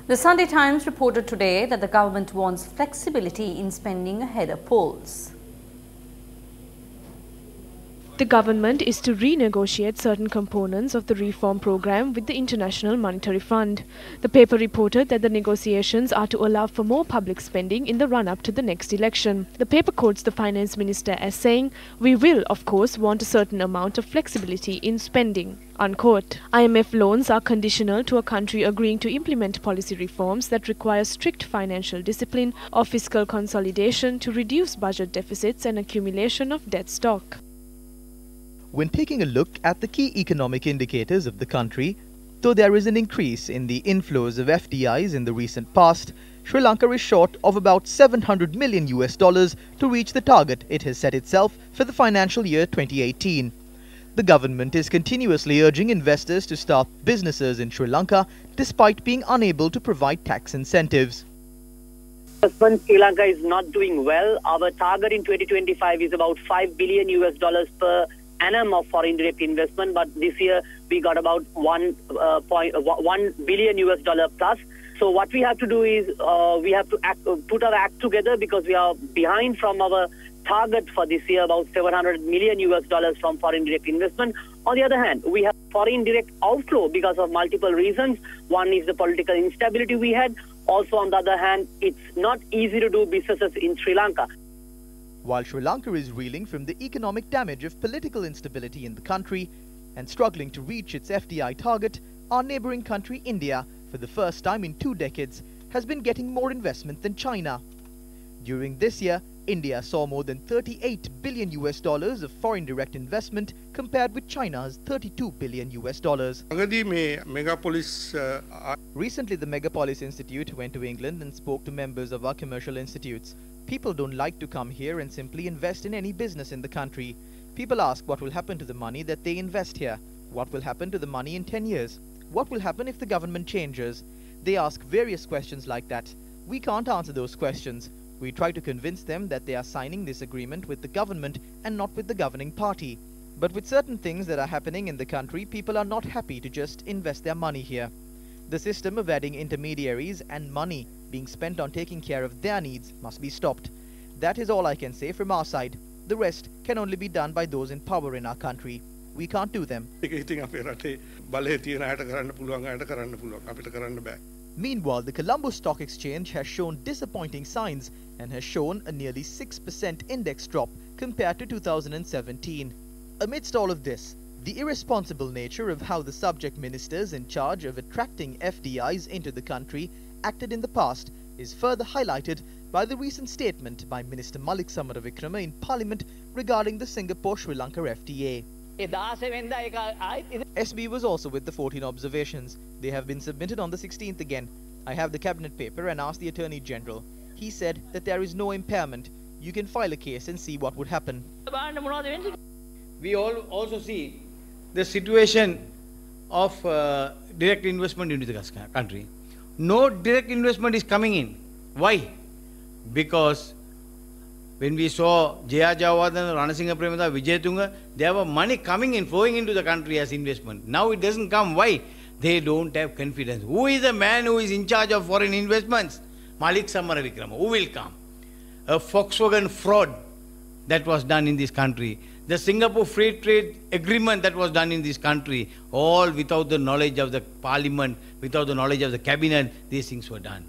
The Sunday Times reported today that the government wants flexibility in spending ahead of polls. The government is to renegotiate certain components of the reform program with the International Monetary Fund. The paper reported that the negotiations are to allow for more public spending in the run-up to the next election. The paper quotes the finance minister as saying, "We will, of course, want a certain amount of flexibility in spending." Unquote. IMF loans are conditional to a country agreeing to implement policy reforms that require strict financial discipline or fiscal consolidation to reduce budget deficits and accumulation of debt stock. When taking a look at the key economic indicators of the country, though there is an increase in the inflows of FDIs in the recent past, Sri Lanka is short of about 700 million US dollars to reach the target it has set itself for the financial year 2018. The government is continuously urging investors to start businesses in Sri Lanka despite being unable to provide tax incentives. Sri Lanka is not doing well. Our target in 2025 is about 5 billion US dollars per annum of foreign direct investment, but this year we got about 1 billion US dollar plus. So what we have to do is we have to put our act together because we are behind from our target for this year, about 700 million US dollars from foreign direct investment. On the other hand, we have foreign direct outflow because of multiple reasons. One is the political instability we had. Also, on the other hand, it's not easy to do businesses in Sri Lanka. While Sri Lanka is reeling from the economic damage of political instability in the country and struggling to reach its FDI target, our neighboring country India, for the first time in 2 decades, has been getting more investment than China. During this year, India saw more than 38 billion US dollars of foreign direct investment compared with China's 32 billion US dollars. Recently, the Megapolis Institute went to England and spoke to members of our commercial institutes. People don't like to come here and simply invest in any business in the country. People ask what will happen to the money that they invest here. What will happen to the money in 10 years? What will happen if the government changes? They ask various questions like that. We can't answer those questions. We try to convince them that they are signing this agreement with the government and not with the governing party. But with certain things that are happening in the country, people are not happy to just invest their money here. The system of adding intermediaries and money being spent on taking care of their needs must be stopped. That is all I can say from our side. The rest can only be done by those in power in our country. We can't do them. Meanwhile, the Colombo Stock Exchange has shown disappointing signs and has shown a nearly 6% index drop compared to 2017. Amidst all of this, the irresponsible nature of how the subject ministers in charge of attracting FDIs into the country acted in the past is further highlighted by the recent statement by Minister Malik Samaravikrama in Parliament regarding the Singapore-Sri Lanka FTA. SB was also with the 14 observations. They have been submitted on the 16th again. I have the cabinet paper and asked the Attorney General. He said that there is no impairment. You can file a case and see what would happen. We all also see the situation of direct investment into the country. No direct investment is coming in. Why? Because when we saw Jaya Jawardhan, Ranasinghe Premada, Vijay Tunga, there were money coming in, flowing into the country as investment. Now it doesn't come. Why? They don't have confidence. Who is the man who is in charge of foreign investments? Malik Samaravikrama. Who will come? A Volkswagen fraud that was done in this country. The Singapore Free Trade Agreement that was done in this country. All without the knowledge of the parliament, without the knowledge of the cabinet, these things were done.